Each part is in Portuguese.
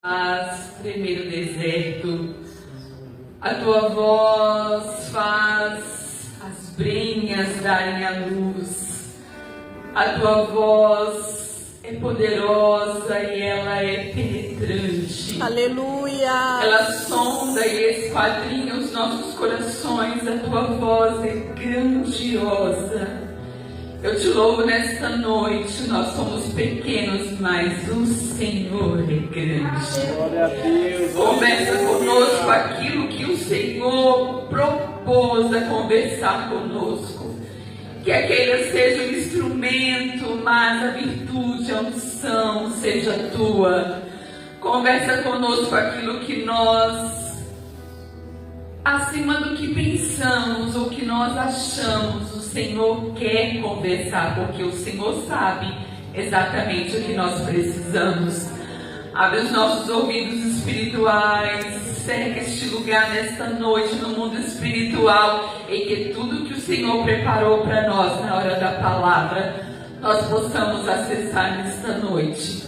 Faz tremer o deserto, a tua voz faz as brenhas darem a luz, a tua voz é poderosa e ela é penetrante. Aleluia! Ela sonda e esquadrinha os nossos corações, a tua voz é grandiosa. Eu te louvo nesta noite, nós somos pequenos, mas o Senhor é grande. Glória a Deus. Conversa conosco aquilo que o Senhor propôs a conversar conosco. Que aquele seja o instrumento, mas a virtude, a unção seja tua. Conversa conosco aquilo que nós, acima do que pensamos ou que nós achamos, o Senhor quer conversar, porque o Senhor sabe exatamente o que nós precisamos. Abre os nossos ouvidos espirituais, cerca este lugar nesta noite no mundo espiritual, e que tudo que o Senhor preparou para nós na hora da palavra, nós possamos acessar nesta noite.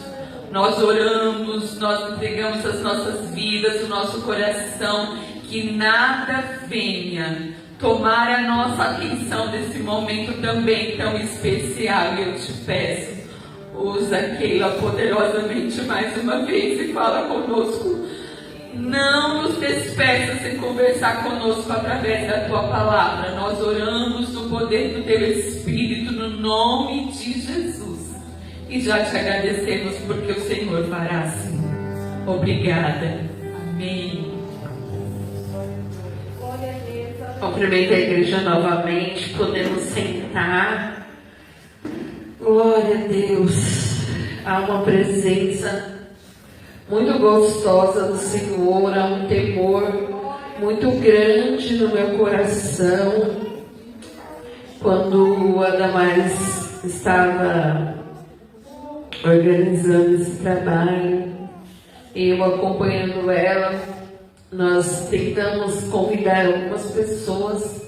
Nós oramos, nós entregamos as nossas vidas, o nosso coração, que nada venha tomar a nossa atenção nesse momento também tão especial. E eu te peço, usa Keila poderosamente mais uma vez e fala conosco. Não nos despeça sem conversar conosco através da tua palavra. Nós oramos no poder do teu Espírito, no nome de Jesus. E já te agradecemos porque o Senhor fará assim. Obrigada. Amém. Cumprimento a igreja novamente, podemos sentar. Glória a Deus. Há uma presença muito gostosa do Senhor, há um temor muito grande no meu coração. Quando a Damares estava organizando esse trabalho, e eu acompanhando ela, nós tentamos convidar algumas pessoas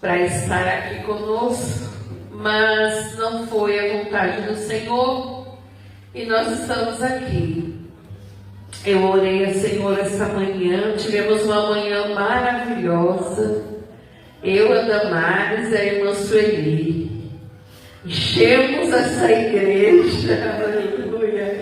para estar aqui conosco, mas não foi a vontade do Senhor e nós estamos aqui. Eu orei ao Senhor essa manhã, tivemos uma manhã maravilhosa, eu, a Damares e a irmã Sueli. Enchemos essa igreja, aleluia,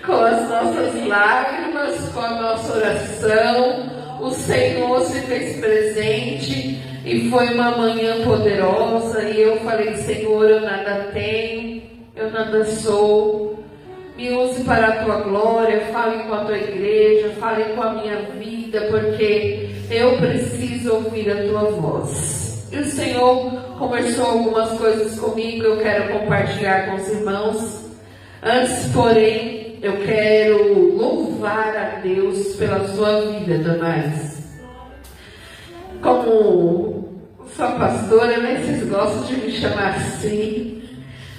com as nossas lágrimas, com a nossa oração. O Senhor se fez presente e foi uma manhã poderosa. E eu falei: Senhor, eu nada tenho, eu nada sou, me use para a tua glória, fale com a tua igreja, fale com a minha vida, porque eu preciso ouvir a tua voz. E o Senhor conversou algumas coisas comigo, eu quero compartilhar com os irmãos. Antes, porém, eu quero louvar a Deus pela sua vida, Damares. Como sua pastora, né, vocês gostam de me chamar assim,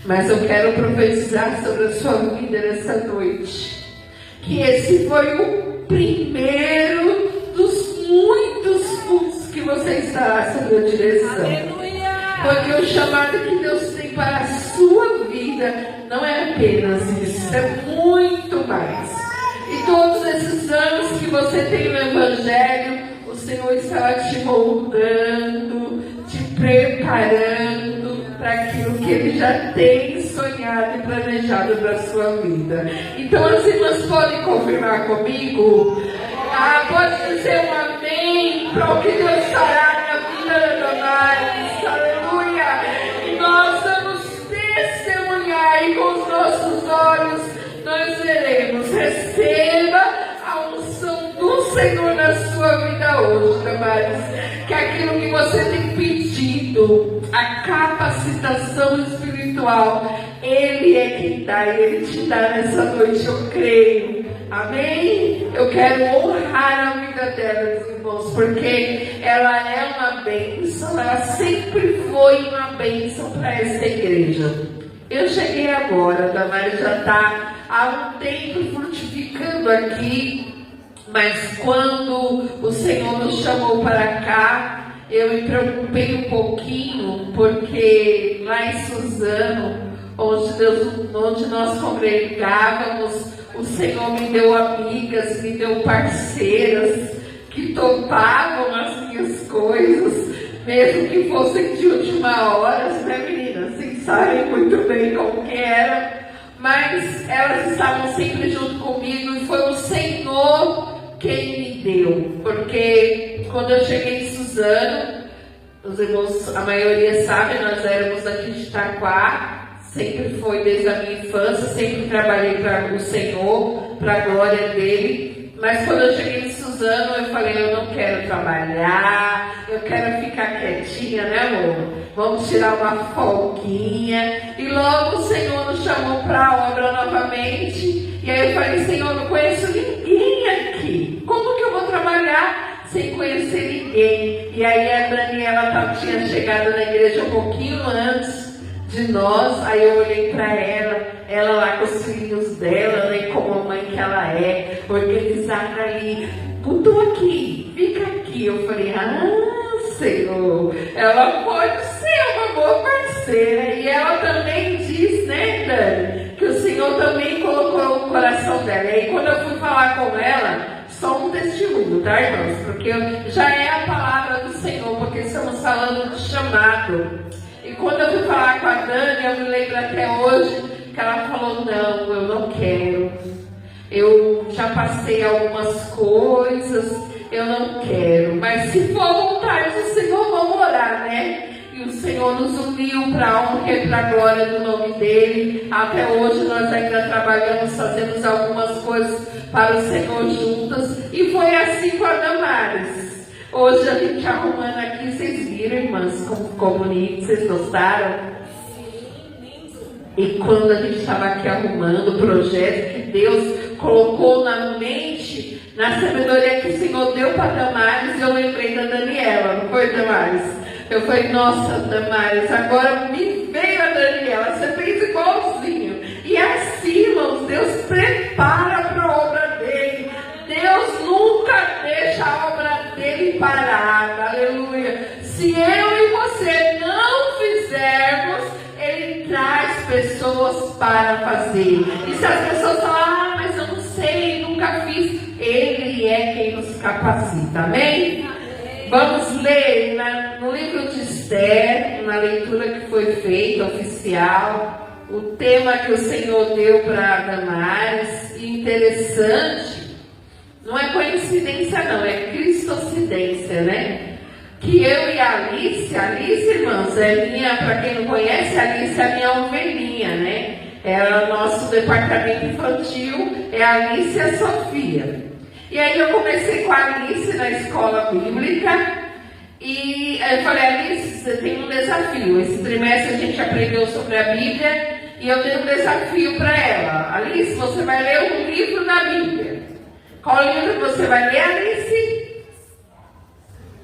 mas eu quero profetizar sobre a sua vida nessa noite. Que esse foi o primeiro dos muitos cultos que você estará sob a direção. Aleluia! Porque o chamado que Deus tem para a sua vida não é apenas isso, é muito mais. E todos esses anos que você tem no Evangelho, o Senhor está te moldando, te preparando para aquilo que Ele já tem sonhado e planejado para a sua vida. Então as irmãs podem confirmar comigo? Pode dizer um amém para o que Deus fará na vida da Damares. Aleluia! E nós vamos testemunhar, e com os nossos olhos nós veremos. Receba a unção do Senhor na sua vida hoje, Damares. Que aquilo que você tem pedido, a capacitação espiritual, Ele é quem dá, e Ele te dá nessa noite, eu creio. Amém? Eu quero honrar a vida dela, irmãos, porque ela é uma bênção, ela sempre foi uma bênção para essa igreja. Eu cheguei agora, a Damares já está há um tempo frutificando aqui, mas quando o Senhor nos chamou para cá, eu me preocupei um pouquinho, porque lá em Suzano onde nós congregávamos, o Senhor me deu amigas, me deu parceiras que topavam as minhas coisas, mesmo que fossem de última hora, né, meninas? Vocês sabem muito bem como que era, mas elas estavam sempre junto comigo e foi o Senhor quem me deu, porque quando eu cheguei em Suzano, os irmãos, a maioria sabe, nós éramos daqui de Itaquá, sempre foi desde a minha infância, sempre trabalhei para o Senhor, para a glória dele. Mas quando eu cheguei em Suzano, eu falei, eu não quero trabalhar, eu quero ficar quietinha, né, amor? Vamos tirar uma folguinha. E logo o Senhor nos chamou para a obra novamente. E aí eu falei, Senhor, eu não conheço ninguém aqui. Como que eu vou trabalhar sem conhecer ninguém? E aí a Daniela tinha chegado na igreja um pouquinho antes de nós, aí eu olhei para ela lá com os filhos dela, né, como a mãe que ela é, organizada ali, tô aqui, fica aqui. Eu falei, Senhor, ela pode ser uma boa parceira. E ela também diz, né, Dani, que o Senhor também colocou no coração dela. E aí quando eu fui falar com ela, só um testemunho, tá, irmãos? Porque já é a palavra do Senhor, porque estamos falando de chamado. E quando eu fui falar com a Dani, eu me lembro até hoje que ela falou, não, eu não quero. Eu já passei algumas coisas, eu não quero. Mas se for vontade do Senhor, vamos orar, né? E o Senhor nos uniu para a honra e para a glória do nome dEle. Até hoje nós ainda trabalhamos, fazemos algumas coisas para o Senhor juntas. E foi assim com a Damares. Hoje a gente arrumando aqui, vocês viram, irmãs, como ficou bonito, vocês gostaram? E quando a gente estava aqui arrumando o projeto que Deus colocou na mente, na sabedoria que o Senhor deu para Damares, eu lembrei da Daniela, não foi, Damares? Eu falei, nossa, Damares, agora me veio a Daniela, você fez igualzinho. E assim, irmãos, Deus prepara para a obra dele. Deus nunca deixa a obra dele parada, aleluia. Se eu e você não fizermos, ele traz pessoas para fazer. E se as pessoas falam, mas eu não sei, nunca fiz, ele é quem nos capacita, amém? Vamos ler no livro de Esther, na leitura que foi feita, oficial, o tema que o Senhor deu para Damares. E interessante, não é coincidência não, é cristocidência, né? Que eu e a Alice, irmãos, é minha, para quem não conhece, a Alice é minha ovelhinha, né? É o nosso departamento infantil, é a Alice e a Sofia. E aí eu comecei com a Alice na escola bíblica, e eu falei, Alice, você tem um desafio. Esse trimestre a gente aprendeu sobre a Bíblia, e eu tenho um desafio para ela. Alice, você vai ler um livro da Bíblia. Qual livro você vai ler, Alice?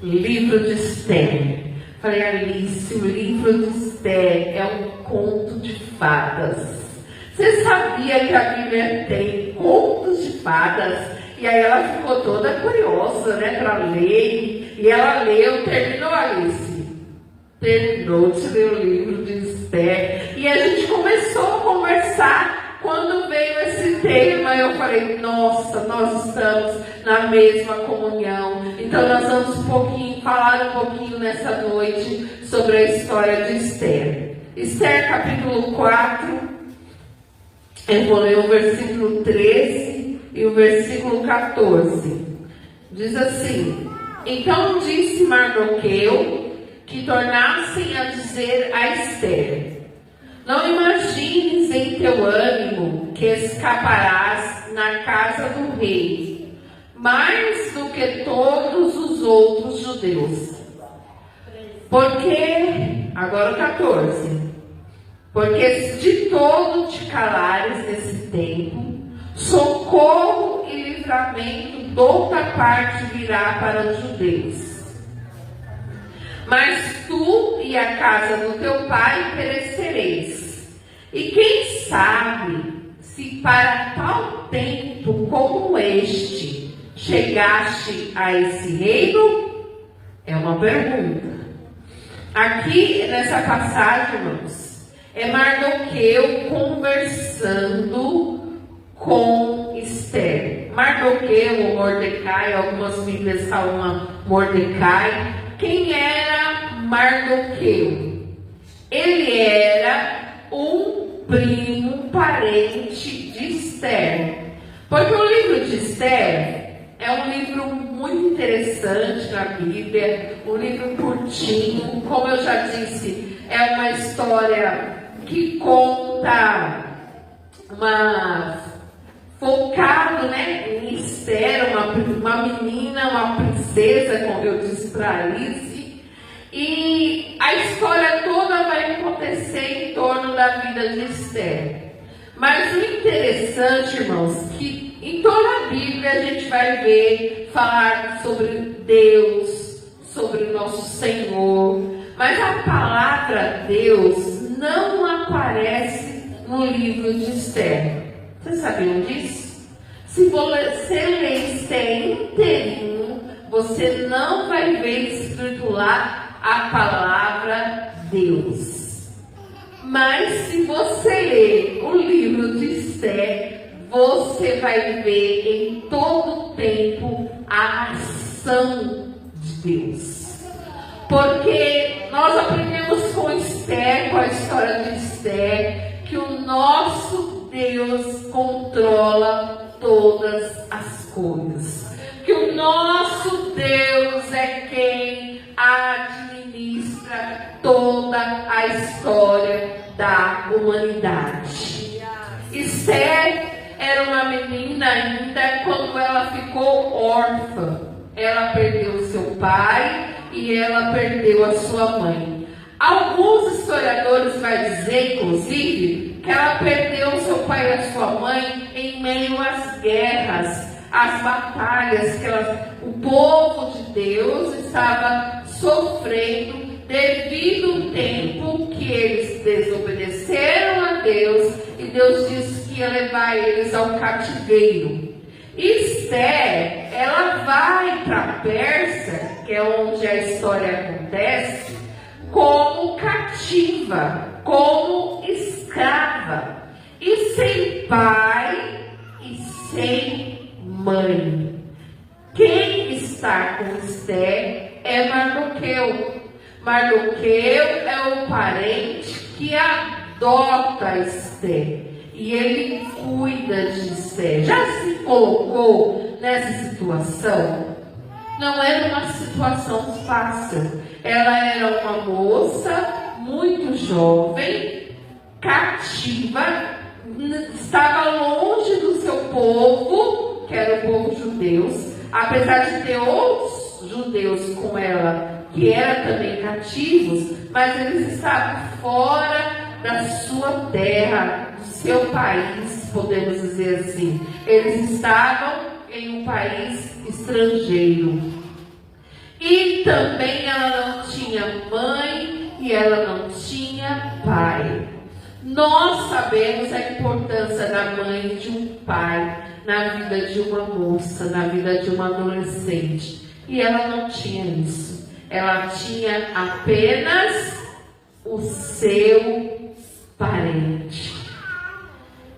Livro de Esther. Falei, Alice, o livro de Esther é um conto de fadas. Você sabia que a Bíblia tem contos de fadas? E aí ela ficou toda curiosa, né, para ler. E ela leu, terminou, Alice? Terminou de ler o livro de Esther. E a gente começou a conversar. Quando veio esse tema, eu falei, nossa, nós estamos na mesma comunhão. Então nós vamos falar um pouquinho nessa noite sobre a história de Esther. Esther, capítulo 4, eu vou ler o versículo 13 e o versículo 14. Diz assim, então disse Mardoqueu que tornassem a dizer a Esther, não imagines em teu ânimo que escaparás na casa do rei, mais do que todos os outros judeus. Porque, agora o 14, porque se de todo te calares nesse tempo, socorro e livramento de outra parte virá para os judeus. Mas tu e a casa do teu pai perecereis. E quem sabe se para tal tempo como este chegaste a esse reino? É uma pergunta. Aqui nessa passagem, irmãos, É Mardoqueu conversando com Esther. Mardoqueu ou Mordecai, algumas Bíblias falam Mordecai. Quem era Mardoqueu? Ele era um primo, um parente de Esther. Porque o livro de Esther é um livro muito interessante na Bíblia, um livro curtinho, como eu já disse, é uma história que conta focado, em Esther, uma menina, uma princesa, como eu disse para a Alice, e a história toda vai acontecer em torno da vida de Esther. Mas o interessante, irmãos, que em toda a Bíblia a gente vai ver falar sobre Deus, sobre o nosso Senhor, mas a palavra Deus não aparece no livro de Esther. Vocês sabiam disso? Se você ler Esther inteirinho, você não vai ver escrito lá a palavra Deus. Mas se você ler o livro de Esther, você vai ver em todo o tempo a ação de Deus. Porque nós aprendemos com Esther, com a história de Esther, que o nosso Deus controla todas as coisas. Que o nosso Deus é quem administra toda a história da humanidade. Esther era uma menina ainda quando ela ficou órfã. Ela perdeu seu pai e ela perdeu a sua mãe. Alguns historiadores vão dizer, inclusive, que ela perdeu seu pai e a sua mãe em meio às guerras, às batalhas que o povo de Deus estava sofrendo devido ao tempo que eles desobedeceram a Deus e Deus disse que ia levar eles ao cativeiro. Esther, ela vai para a Pérsia, que é onde a história acontece, como cativa, como escrava, e sem pai e sem mãe. Quem está com Esther é Mardoqueu. Mardoqueu é o parente que adota Esther e ele cuida de Esther. Já se colocou nessa situação? Não era uma situação fácil. Ela era uma moça muito jovem, cativa, estava longe do seu povo, que era o povo judeu, apesar de ter outros judeus com ela, que eram também cativos, mas eles estavam fora da sua terra, do seu país, podemos dizer assim. Eles estavam em um país estrangeiro. E também ela não tinha mãe e ela não tinha pai. Nós sabemos a importância da mãe e de um pai na vida de uma moça, na vida de uma adolescente. E ela não tinha isso. Ela tinha apenas o seu parente.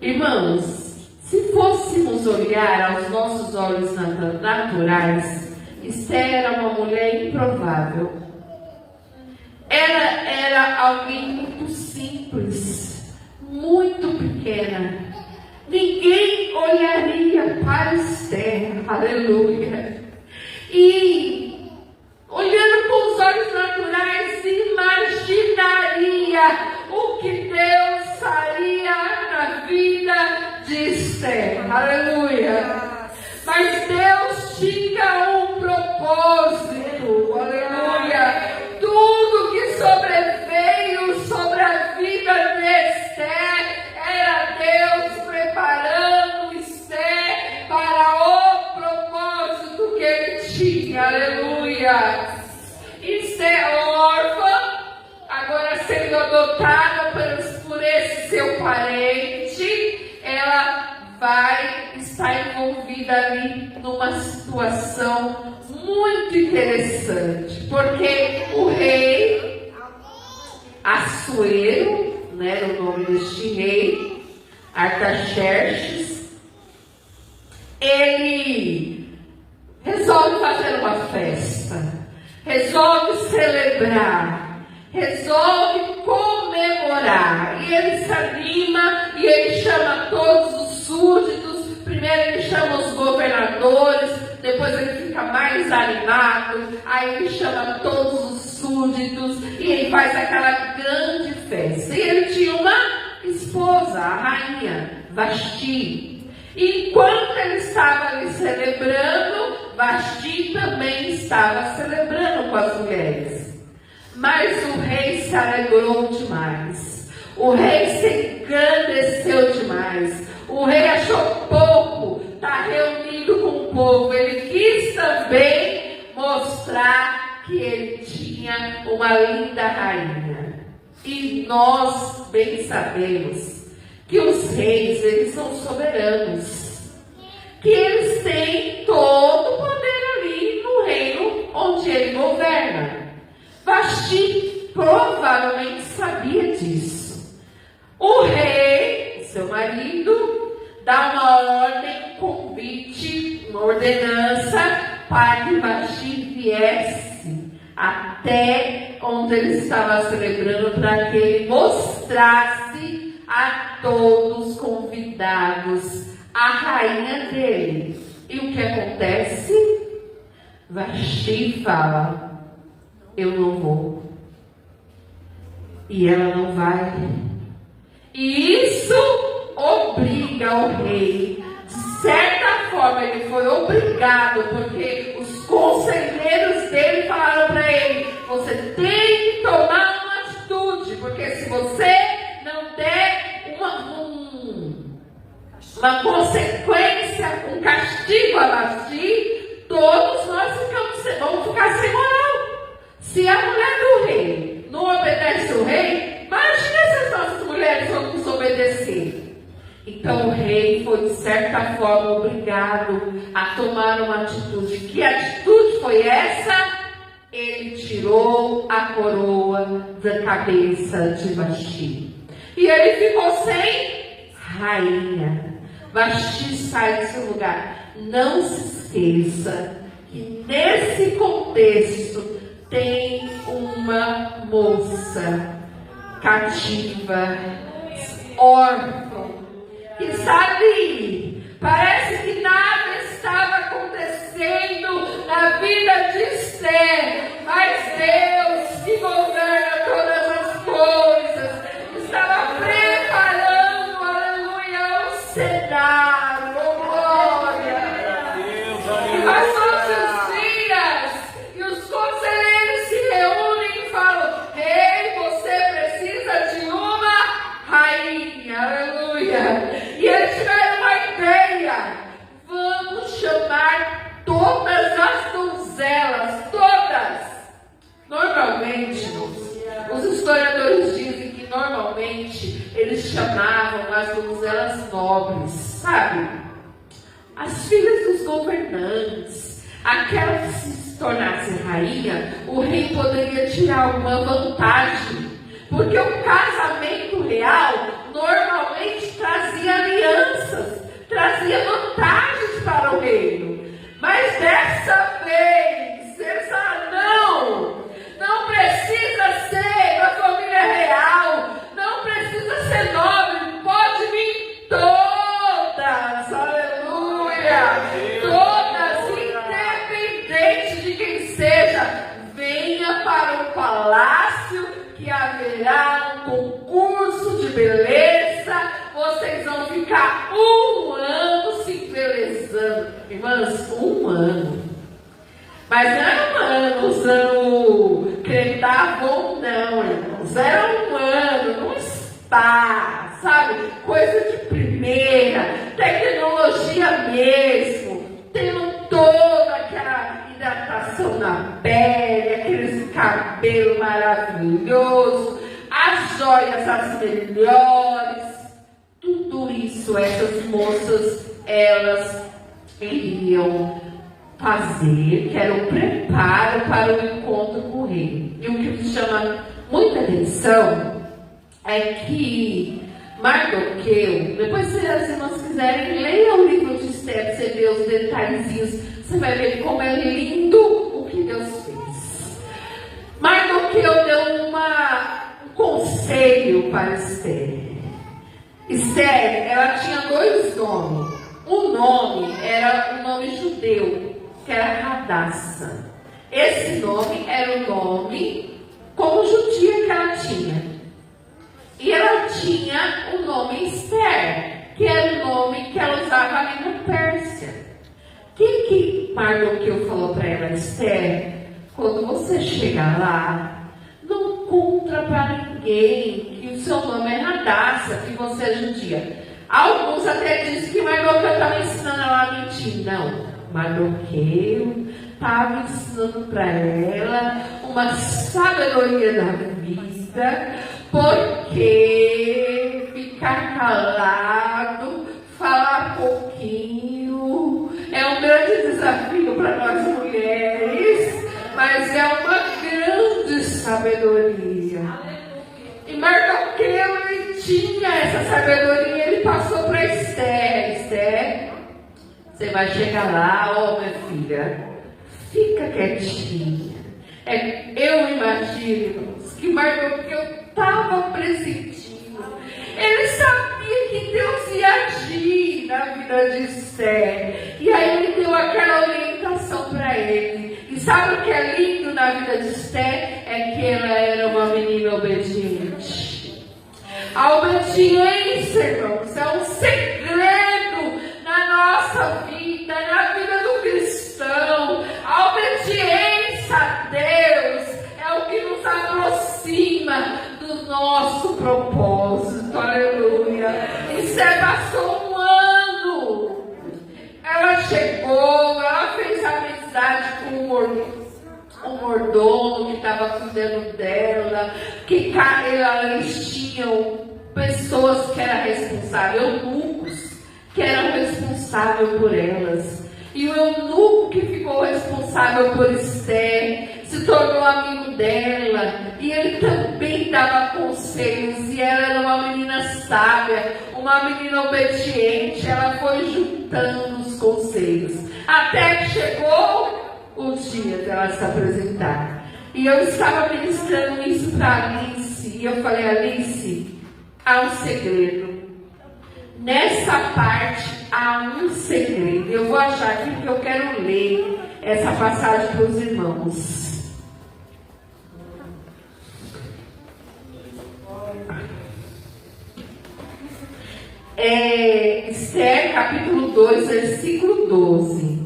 Irmãos, se fôssemos olhar aos nossos olhos naturais, Esther era uma mulher improvável. Ela era alguém muito simples, muito pequena. Ninguém olharia para Esther, aleluia. E olhando com os olhos naturais, imaginaria o que Deus faria na vida de Esther, aleluia. Mas Deus tinha um propósito, aleluia. Tudo que sobreveio sobre a vida de Esther era Deus preparando Esther para o propósito que ele tinha, aleluia. Esther órfã, agora sendo adotada por esse seu parente, ela vai estar envolvida ali numa situação muito interessante, porque o rei Assuero, né, o nome deste rei, Artaxerxes, ele resolve fazer uma festa, resolve celebrar, resolve comemorar, e ele se anima, e ele chama todos os súditos. Primeiro ele chama os governadores, depois ele fica mais animado, aí ele chama todos os súditos, e ele faz aquela grande festa. E ele tinha uma esposa, a rainha Vasti. E enquanto ele estava ali celebrando, Vasti também estava celebrando com as mulheres. Mas o rei se alegrou demais. O rei se engrandeceu demais. O rei achou pouco estar reunido com o povo. Ele quis também mostrar que ele tinha uma linda rainha. E nós bem sabemos que os reis, eles são soberanos, que eles têm todo o poder ali no reino onde ele governa. Vasti provavelmente sabia disso. O rei, seu marido, dá uma ordem, um convite, uma ordenança para que Vasti viesse até onde ele estava celebrando, para que ele mostrasse a todos os convidados a rainha dele. E o que acontece? Vasti fala: eu não vou. E ela não vai. E isso obriga o rei. De certa forma, ele foi obrigado, porque os conselheiros dele falaram para ele: você tem que tomar uma atitude, porque se você não der uma consequência, um castigo a Vasti, todos nós vamos ficar sem moral. Se a mulher do rei não obedece o rei, imagina se as nossas mulheres vão nos obedecer. Então o rei foi, de certa forma, obrigado a tomar uma atitude. Que atitude foi essa? Ele tirou a coroa da cabeça de Vasti. E ele ficou sem rainha. Vasti sai do seu lugar. Não se esqueça que nesse contexto tem uma moça cativa, órfã, que sabe, parece que nada estava acontecendo na vida de Esther, mas Deus, que governa todas as coisas, estava preparando, aleluia, o cenário, oh glória. E passou-se os dias, e os conselheiros se reúnem e falam: ei, você precisa de uma rainha, aleluia. E eles tiveram uma ideia: vamos chamar todas as donzelas, todas. Normalmente, os historiadores dizem que normalmente eles chamavam as donzelas nobres, sabe? As filhas dos governantes, aquela que se tornasse rainha, o rei poderia tirar alguma vantagem, porque o casamento real normalmente trazia alianças, trazia vantagens para o reino. Mas dessa vez, eles falaram: não precisa ser da família real, não precisa ser nobre, pode vir todas, aleluia, todas, independente de quem seja, venha para o palácio que haverá um concurso de beleza, vocês vão ficar 1 ano se embelezando. Irmãs, 1 ano. Mas não era 1 ano usando creme da Avon, não, irmãos. Era 1 ano num spa, sabe? Coisa de primeira, tecnologia mesmo, tendo toda aquela hidratação na pele, aqueles cabelos maravilhosos, as joias as melhores. Tudo isso essas moças, elas iriam fazer, que era um preparo para o encontro com o rei. E o que me chama muita atenção é que Mardoqueu, depois se as irmãs quiserem, leia o livro de Esther, para você ver os detalhezinhos, você vai ver como é lindo o que Deus fez. Mardoqueu deu um conselho para Esther. Esther, ela tinha 2 nomes. Um nome era o nome judeu, que era Radassa. Esse nome era o nome como judia que ela tinha. E ela tinha o nome Esther, que era o nome que ela usava ali na Pérsia. O que Mardoqueu falou para ela? Esther, quando você chegar lá, não conta para ninguém que o seu nome é Radassa, que você é judia. Alguns até dizem que Mardoqueu estava ensinando ela a mentir. Não, Mardoqueu estava ensinando para ela uma sabedoria da vida, porque ficar calado, falar pouquinho, é um grande desafio para nós mulheres, mas é uma grande sabedoria. E Mardoqueu, ele tinha essa sabedoria, ele passou para Esther. Esther, você vai chegar lá, minha filha, fica quietinha. Eu imagino, irmãos, que Mardoqueu estava presentinho. Ele sabia que Deus ia agir na vida de Esther. E aí ele deu aquela orientação para ele. E sabe o que é lindo na vida de Esther? É que ela era uma menina obediente. A obediência, irmãos, é um segredo na nossa vida, na vida do cristão. A obediência a Deus é o que nos aproxima do nosso propósito. Aleluia. Esther passou um ano. Ela chegou, ela fez amizade com o mordomo que estava cuidando dela, que eles tinham pessoas que eram responsáveis, eunucos que eram responsáveis por elas. E o eunuco que ficou responsável por Esther se tornou amigo dela, e ele também dava conselhos, e ela era uma menina sábia, uma menina obediente. Ela foi juntando os conselhos, até que chegou o dia dela se apresentar. E eu estava ministrando isso para Alice, e eu falei: Alice, há um segredo. Nessa parte há um segredo. Eu vou achar aqui porque eu quero ler essa passagem para os irmãos. Esther, capítulo 2, versículo 12.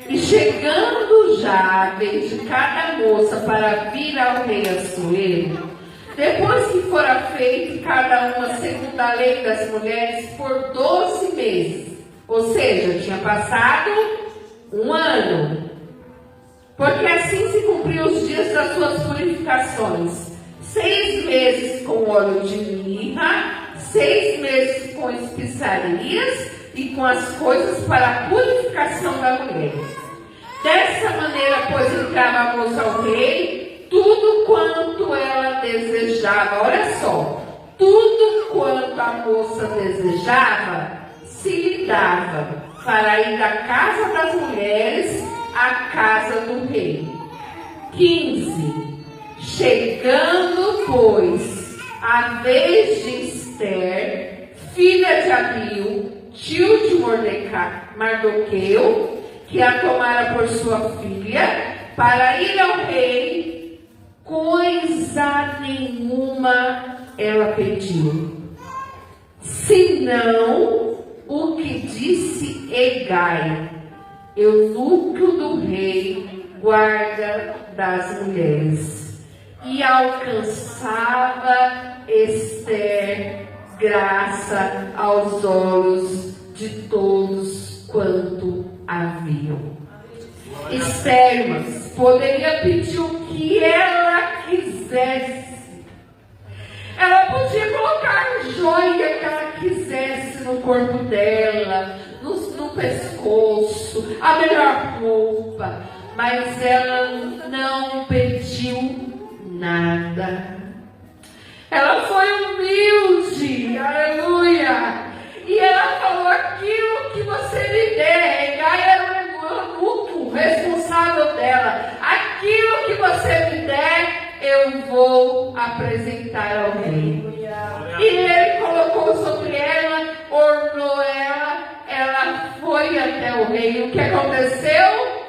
E chegando já a vez de cada moça para vir ao rei Assuero, depois que fora feito cada uma segundo a lei das mulheres por 12 meses, ou seja, tinha passado um ano, porque assim se cumpriam os dias das suas purificações, 6 meses com óleo de mirra, 6 meses com especiarias e com as coisas para a purificação da mulher. Dessa maneira, pois, entrava a moça ao rei, tudo quanto ela desejava. Olha só, tudo quanto a moça desejava, se lhe dava, para ir da casa das mulheres à casa do rei. 15. Chegando, pois, a vez de Esther, filha de Abiú, tio de Mardoqueu, que a tomara por sua filha, para ir ao rei, coisa nenhuma ela pediu, senão o que disse Hegai, eunuco do rei, guarda das mulheres. E alcançava Esther graça aos olhos de todos quanto haviam. Esther, irmãs, poderia pedir o que ela quisesse. Ela podia colocar a joia que ela quisesse no corpo dela, no pescoço, a melhor roupa, mas ela não pediu nada. Ela foi humilde, aleluia. E ela falou: aquilo que você me der, Gai era o eunuco responsável dela. Aquilo que você me der, eu vou apresentar ao rei. E ele colocou sobre ela, ornou ela foi até o rei. O que aconteceu?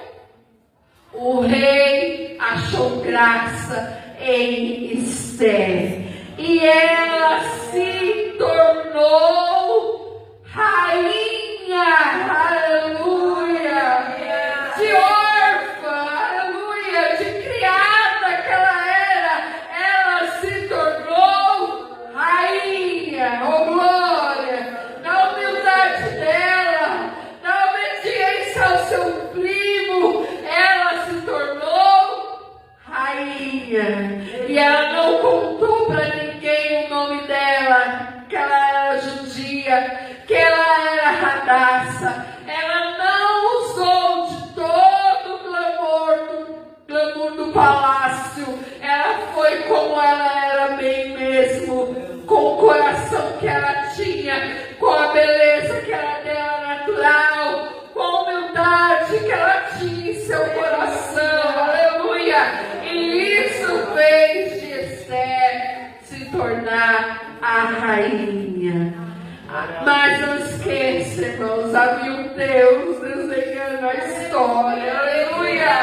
O rei achou graça em Esther. E ela se tornou rainha, aleluia, de órfã, aleluia, de criada que ela se tornou rainha, oh glória, na humildade dela, na obediência ao seu primo, ela se tornou rainha. E ela não contou para ninguém o nome dela, que ela era judia, que ela era Radassa. Ela não usou de todo o glamour do palácio. Ela foi como ela era bem mesmo, com o coração que ela tinha, com a beleza que era dela natural, com a humildade que ela tinha em seu coração, aleluia. E isso fez de Esther se tornar a rainha. Mas não esqueça, irmãos, havia um Deus desenhando a história, aleluia.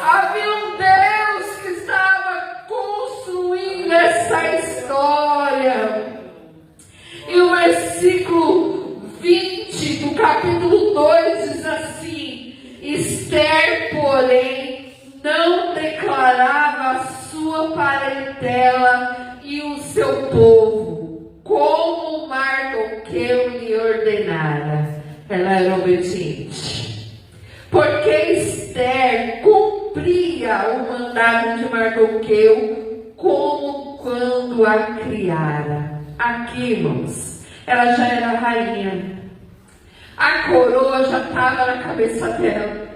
Havia um Deus que estava construindo essa história. E o versículo 20 do capítulo 2 diz assim: Esther, porém, não declarava a sua parentela e o seu povo, como Mardoqueu lhe ordenara. Ela era obediente, porque Esther cumpria o mandado de Mardoqueu como quando a criara. Aqui, irmãos, ela já era rainha. A coroa já estava na cabeça dela.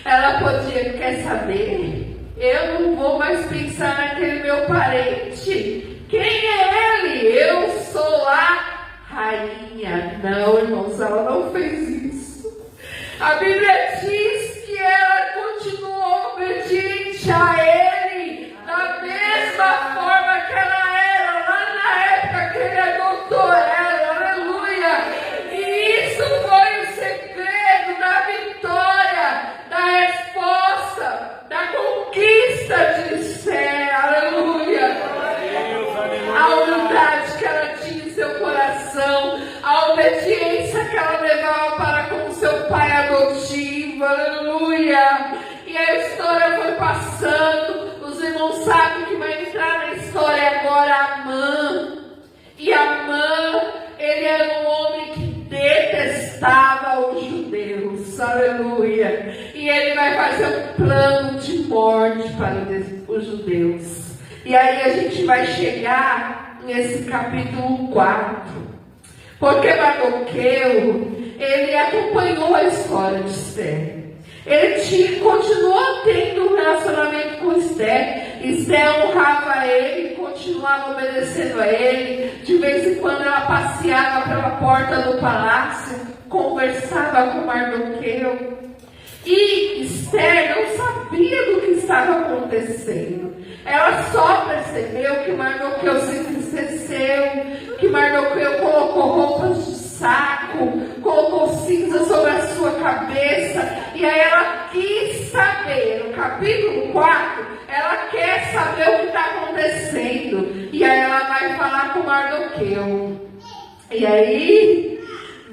Ela podia, quer saber? Eu não vou mais pensar naquele meu parente. Quem é ele? Eu sou a rainha. Não, irmãos, ela não fez isso. A Bíblia diz que ela continuou obediente a ele, da mesma forma que ela era lá na época que ele adotou ela, aleluia. E isso foi o segredo da vitória, da resposta, da conquista de Esther, aleluia. A humildade que ela tinha em seu coração, a obediência que ela levava para com seu pai adotivo, aleluia. E a história foi passando, os irmãos sabem que vai entrar na história agora Amã. E Amã, ele era um homem que detestava os judeus, aleluia. E ele vai fazer um plano de morte para os judeus. E aí a gente vai chegar nesse capítulo 4. Porque Mardoqueu, ele acompanhou a história de Esther. Ele continuou tendo um relacionamento com Esther. Esther honrava ele, continuava obedecendo a ele. De vez em quando ela passeava pela porta do palácio, conversava com Mardoqueu. E Esther não sabia do que estava acontecendo. Ela só percebeu que Mardoqueu se entristeceu, que Mardoqueu colocou roupas de saco, colocou cinza sobre a sua cabeça. E aí ela quis saber, no capítulo 4, ela quer saber o que está acontecendo. E aí ela vai falar com Mardoqueu. E aí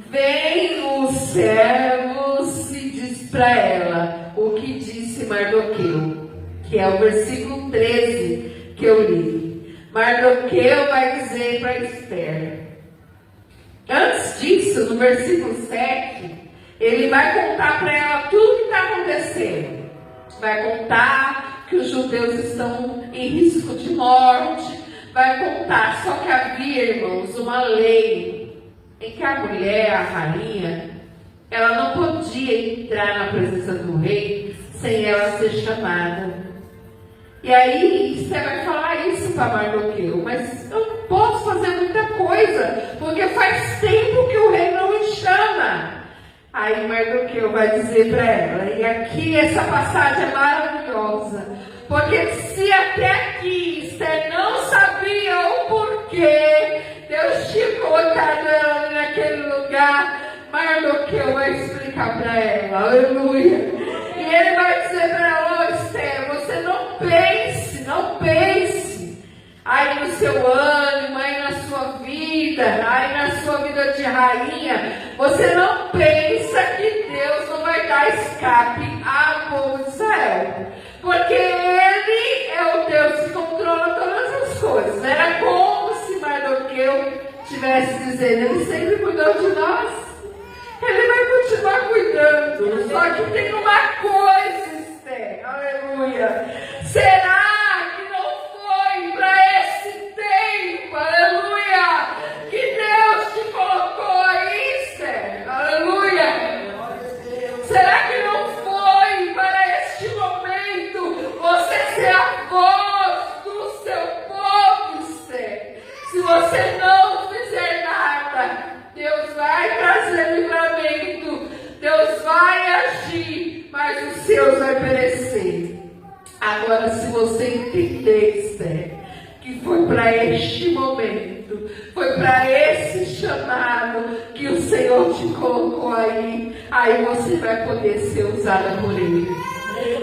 vem os servos e diz para ela o que disse Mardoqueu, que é o versículo 13 que eu li. Mardoqueu vai dizer para Esther. Antes disso, no versículo 7, ele vai contar para ela tudo o que está acontecendo. Vai contar que os judeus estão em risco de morte. Vai contar, só que havia, irmãos, uma lei em que a mulher, a rainha, ela não podia entrar na presença do rei sem ela ser chamada. E aí você vai falar isso para Mardoqueu, mas eu não posso fazer muita coisa, porque faz tempo que o rei não me chama. Aí Mardoqueu vai dizer para ela, e aqui essa passagem é maravilhosa, porque se até aqui Esther não sabia o porquê Deus tinha colocado ela naquele lugar, Mardoqueu vai explicar para ela, aleluia. E ele vai dizer para ela, oh, Esther, você não pense aí no seu ânimo, aí na sua vida, aí na sua vida de rainha, você não pensa que Deus não vai dar escape ao povo de Israel, porque Ele é o Deus que controla todas as coisas. Era como se Mardoqueu estivesse dizendo, Ele sempre cuidou de nós, Ele vai continuar cuidando, só que tem uma coisa, Esther, aleluia, será que não foi para esse tempo, aleluia, que Deus te colocou aí, Esther, aleluia, será que não foi para este momento você ser a voz do seu povo, Esther? Se você não fizer nada, Deus vai trazer livramento, Deus vai agir, mas os seus vai perecer. Agora, se você entender, Esther, que foi para este momento, foi para esse chamado que o Senhor te colocou aí você vai poder ser usada por Ele.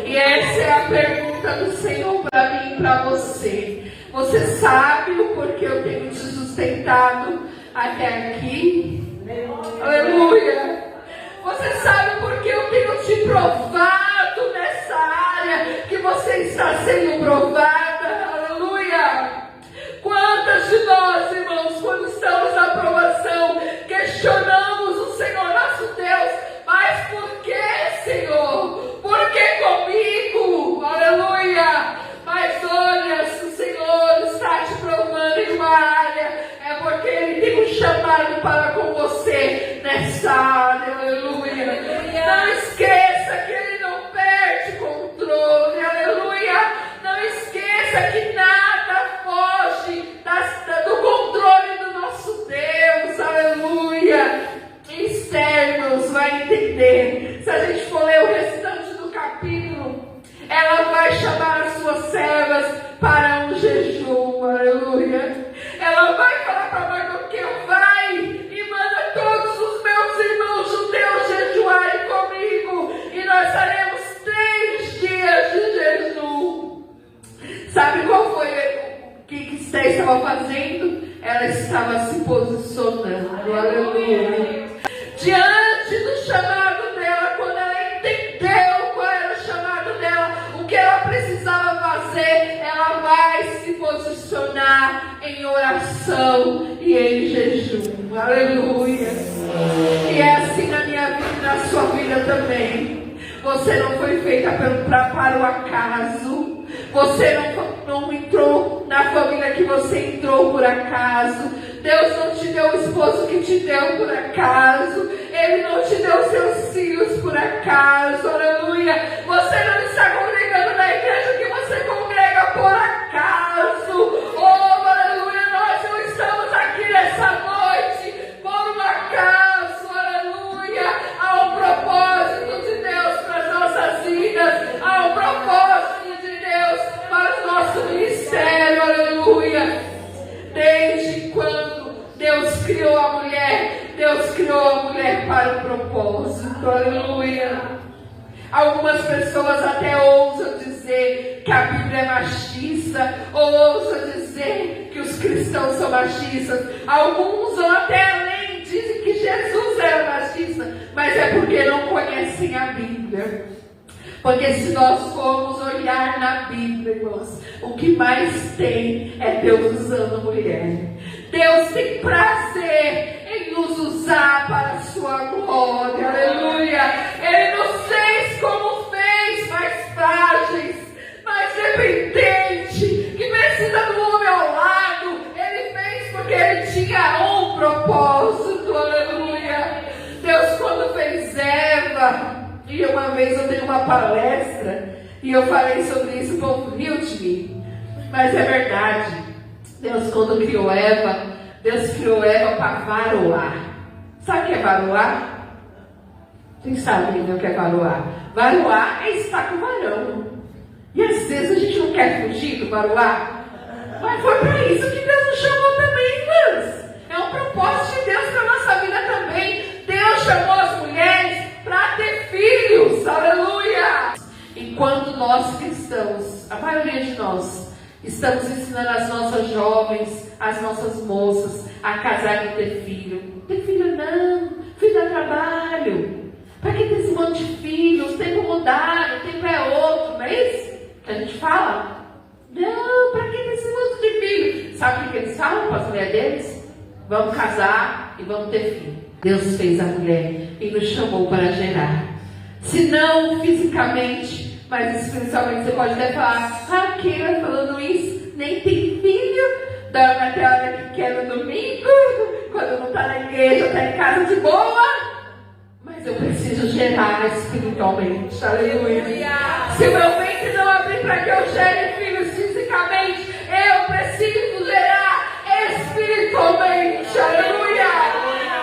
E essa é a pergunta do Senhor para mim e para você. Você sabe o porquê eu tenho te sustentado até aqui? Aleluia! Você sabe por que eu tenho te provado nessa área que você está sendo provada? Aleluia! Quantas de nós, irmãos, quando estamos na provação, questionamos o Senhor nosso Deus, mas por que, Senhor? Por que comigo? Aleluia! Mas olha, se o Senhor está te provando em uma área, é porque Ele tem um chamado para com você nessa área, aleluia. Não esqueça que Ele não perde controle, aleluia. Não esqueça que nada foge do controle do nosso Deus, aleluia. Esther, irmãos, vai entender. Se a gente for ler o restante do capítulo, ela vai chamar as suas servas para um jejum, aleluia. Ela vai falar para Mardoqueu, vai e manda todos os meus irmãos judeus jejuarem comigo, e nós faremos 3 dias de jejum. Sabe qual foi o que Esther estava fazendo? Ela estava se posicionando, aleluia. Diante do chamado dela, quando ela entendeu qual era o chamado dela, o que ela precisava fazer, ela vai se posicionar em oração e em jejum, aleluia. E é assim na minha vida e na sua vida também. Você não foi feita para o acaso. Você não entrou na família que você entrou por acaso. Deus não te deu o esposo que te deu por acaso. Ele não te deu seus filhos por acaso, aleluia. Você não está congregando na igreja que você congrega por acaso. Oh, aleluia, nós não estamos aqui nessa noite por um acaso, aleluia. Há um propósito de Deus para as nossas vidas. Há um propósito de Deus para o nosso ministério, aleluia. Desde quando Deus criou a mulher, Deus criou a mulher para um propósito, aleluia. Algumas pessoas até ousam dizer que a Bíblia é machista, ou ousam dizer que os cristãos são machistas. Alguns vão até além, dizem que Jesus era machista, mas é porque não conhecem a Bíblia. Porque se nós formos olhar na Bíblia, irmãos, o que mais tem é Deus usando a mulher. Deus tem prazer em nos usar para a sua glória, aleluia. Ele nos fez como fez, mais frágeis, mais dependentes, que precisa do homem ao lado. Ele fez porque Ele tinha um propósito, aleluia. Deus, quando fez Eva, e uma vez eu dei uma palestra E eu falei sobre isso, o povo riu de mim. Mas é verdade. Deus, quando criou Eva, Deus criou Eva para varoar. Sabe o que é varoar? Quem sabe o que é varoar? Varoar é estar com o varão. E às vezes a gente não quer fugir do varoar. Mas foi para isso que Deus nos chamou também, irmãs. É um propósito de Deus para a nossa vida também. Deus chamou as mulheres para ter filhos. Aleluia! Enquanto nós cristãos, a maioria de nós, estamos ensinando as nossas jovens, as nossas moças a casar e ter filho. Ter filho não, filho dá trabalho. Para que ter esse monte de filhos? O tempo mudar, o tempo é outro, não é isso que a gente fala? Não, para que ter esse monte de filho? Sabe o que eles falam para as mulheres deles? Vamos casar e vamos ter filho. Deus fez a mulher e nos chamou para gerar. Se não fisicamente, mas espiritualmente, você pode até falar, Keila falando isso, nem tem filho, dorme até a hora que quer no domingo, quando não está na igreja, está em casa de boa. Mas eu preciso gerar espiritualmente, aleluia. Se o meu ventre não abrir para que eu gere filhos fisicamente, eu preciso gerar espiritualmente, aleluia.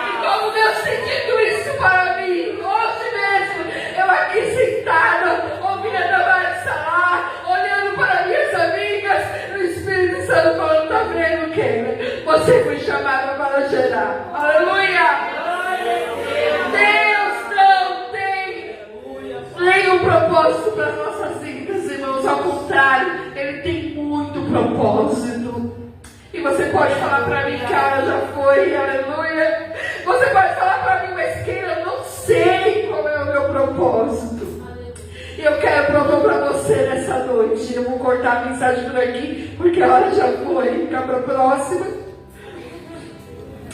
E como Deus tem dito isso para mim, hoje mesmo, eu aqui sentada, ouvindo a Damares falar, olhando para minhas amigas, o Espírito Santo falando, tá vendo o quê? Você foi chamada para gerar, aleluia. Deus não tem nenhum propósito para as nossas vidas, irmãos, ao contrário, Ele tem muito propósito. E você pode falar para mim que a hora já foi, aleluia. Você pode falar para mim, mas Keila, eu não sei qual é o meu propósito. E eu quero propor para você nessa noite. Eu vou cortar a mensagem por aqui, porque a hora já foi. Fica para a próxima.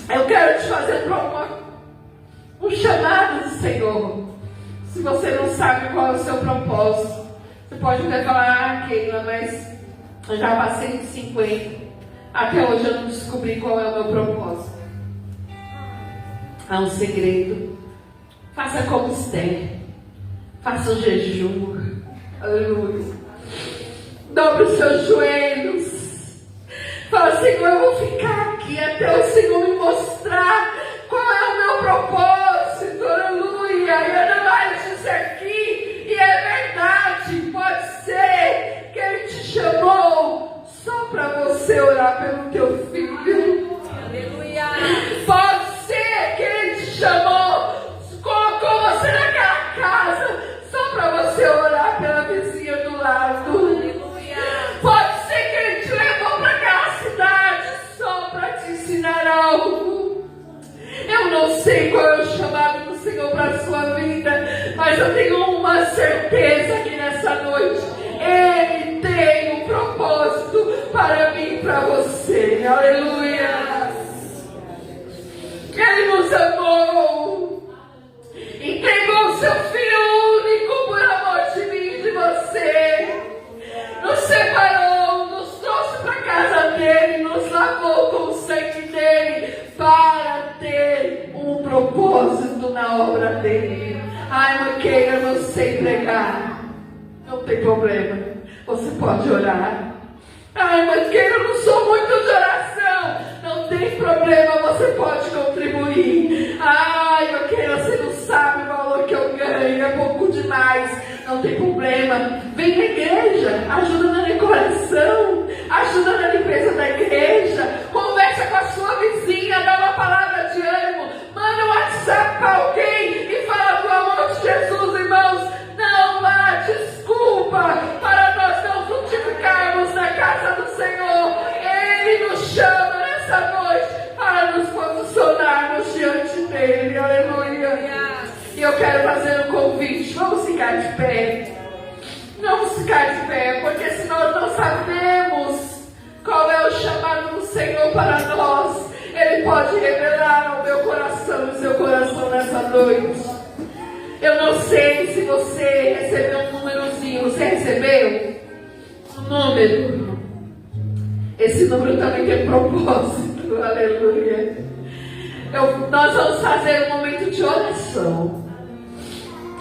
Eu quero te fazer um chamado do Senhor. Se você não sabe qual é o seu propósito, você pode até falar, Keila, mas eu já passei de 50. Até hoje eu não descobri qual é o meu propósito. Há um segredo. Faça como Esther. Faça um jejum. Aleluia. Dobre os seus joelhos. Fala, Senhor, eu vou ficar aqui até o Senhor me mostrar qual é o meu propósito. Aleluia. E ainda mais isso aqui. E é verdade. Pode ser que Ele te chamou só para você orar pelo teu filho. Aleluia. Pode ser que Ele te chamou, colocou você naquela casa só para você orar pela vizinha do lado. Aleluia. Pode ser que Ele te levou para aquela cidade só para te ensinar algo. Eu não sei qual é o chamado do Senhor para a sua vida, mas eu tenho uma certeza aqui nessa noite. Ele tem um propósito para mim e para você. Aleluia. Ele nos amou. Entregou o seu Filho único por amor de mim e de você. Nos separou, nos trouxe para a casa dele, nos lavou com o sangue dele para ter um propósito na obra dele. Ai, Keila, eu não sei pregar. Não tem problema, você pode orar. Ai, mas Keila, eu não sou muito de oração. Não tem problema, você pode contribuir. Ai, Keila, você não sabe o valor que eu ganho, é pouco demais. Não tem problema, vem na igreja, ajuda na decoração, ajuda na limpeza da igreja, conversa com a sua vizinha, dá uma palavra de ânimo, manda um WhatsApp para alguém e fala do amor de Jesus, irmãos. Não há desculpa para nós não frutificarmos na casa do Senhor. Ele nos chama nessa noite para nos posicionarmos diante dele. Aleluia. E eu quero fazer um convite. Vamos ficar de pé. Vamos ficar de pé, porque senão nós não sabemos qual é o chamado do Senhor para nós. Ele pode revelar ao meu coração e ao seu coração nessa noite. Eu não sei se você recebeu um númerozinho. Você recebeu um número? Esse número também tem propósito. Aleluia. Nós vamos fazer um momento de oração.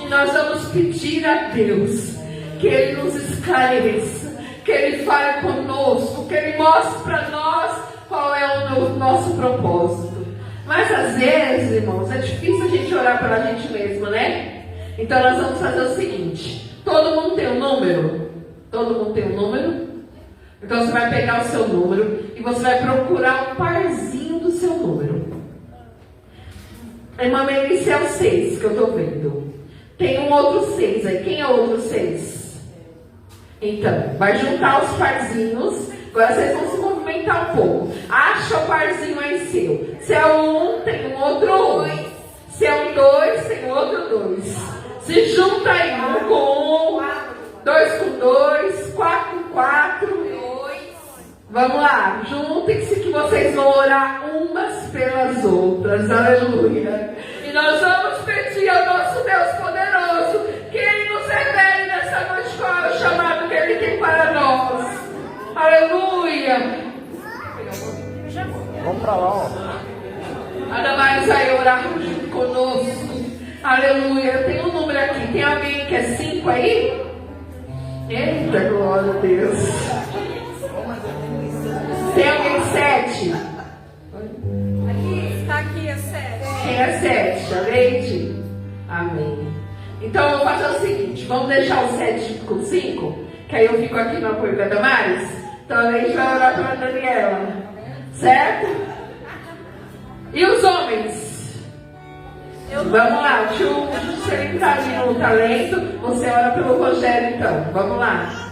E nós vamos pedir a Deus que Ele nos esclareça, que Ele fale conosco, que Ele mostre para nós qual é o nosso propósito. Mas às vezes, irmãos, é difícil a gente orar pela gente mesma, né? Então nós vamos fazer o seguinte: todo mundo tem um número? Todo mundo tem um número? Então você vai pegar o seu número e você vai procurar um parzinho do seu número. A irmã Melissa é o 6 que eu estou vendo. Tem um outro 6 aí. Quem é o outro 6? Então, vai juntar os parzinhos. Agora vocês vão se movimentar um pouco. Acha o parzinho aí seu. Se é um, tem um outro 1. Se é um 2, tem um outro 2. Se junta aí, 1 com 1, 2 com 2, 4 com 4. Vamos lá, juntem-se que vocês vão orar umas pelas outras, aleluia. E nós vamos pedir ao nosso Deus poderoso que Ele nos revele nessa noite qual é o chamado que Ele tem para nós, aleluia. Vamos para lá, ó. A Damares vai orar junto conosco, aleluia. Eu tenho um número aqui, tem alguém que é 5 aí? Eita, glória a Deus. Tem alguém 7? Está aqui a 7. Quem é 7? A Leite? Amém. Então eu vou fazer o seguinte: vamos deixar o 7 com 5, que aí eu fico aqui no apoio da Damares. Então a Leite vai orar pela Daniela, certo? E os homens? Vamos lá, o tio Juscelino está ali no talento. Você ora pelo Rogério, então. Vamos lá.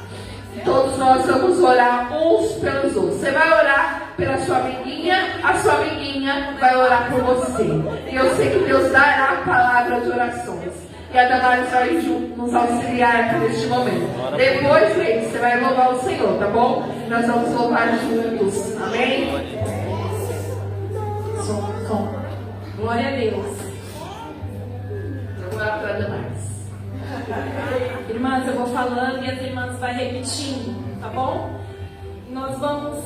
Todos nós vamos orar uns pelos outros. Você vai orar pela sua amiguinha, a sua amiguinha vai orar por você. E eu sei que Deus dará a palavra de orações. E a Damares vai nos auxiliar aqui neste momento. Depois, gente, você vai louvar o Senhor, tá bom? E nós vamos louvar juntos. Amém? Som. Glória a Deus. Eu vou orar para a Damares. Irmãs, eu vou falando e as irmãs vão repetindo, tá bom? Nós vamos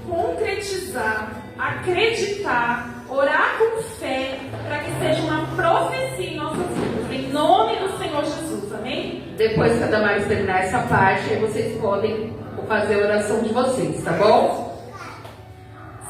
concretizar, acreditar, orar com fé, para que seja uma profecia em nossas vidas, em nome do Senhor Jesus, amém? Depois que a Damares terminar essa parte, aí vocês podem fazer a oração de vocês, tá bom?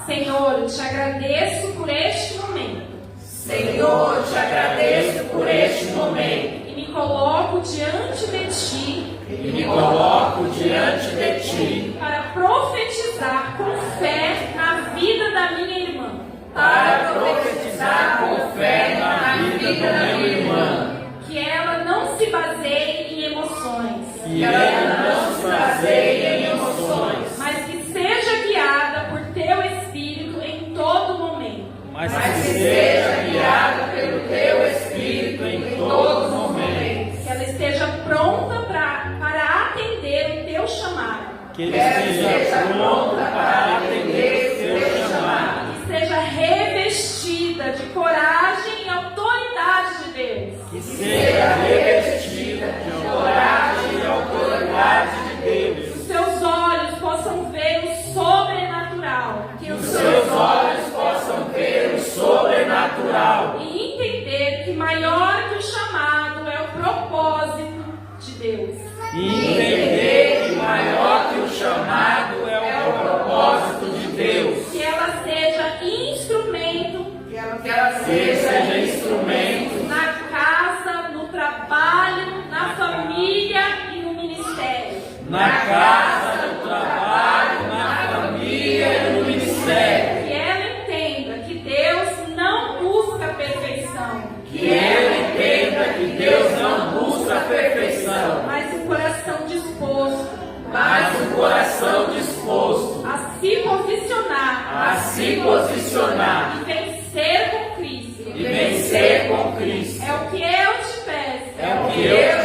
Senhor, eu te agradeço por este momento. Senhor, te agradeço por este momento. E me coloco diante de ti. E me coloco diante de ti. Para profetizar com fé na vida da minha irmã. Para profetizar com fé na vida da minha irmã. Que ela não se baseie em emoções. Que ela não se baseie em emoções. Mas que seja guiada por teu Espírito em todo momento. Mas que seja guiada pelo teu Espírito em todos os momentos. Que ela esteja pronta para atender o teu chamado. Que ela esteja pronta para atender o teu chamado. Que seja revestida de coragem e autoridade de Deus. Que seja revestida de coragem e autoridade de Deus. Que os seus olhos possam ver o sobrenatural. Que os seus olhos possam ver o sobrenatural. E entender que maior que o chamado é o propósito de Deus. E entender que maior que o chamado é o propósito de Deus. Que ela seja instrumento. Que ela Seja instrumento Na casa, no trabalho, na família e no ministério. na casa, no trabalho, na família e no ministério. Que ela entenda que Deus não busca perfeição, Que ela entenda que Deus não busca a perfeição, mas um coração disposto mas um coração disposto a se posicionar a se posicionar e vencer com Cristo. e vencer com Cristo. É o que eu te peço. É o que eu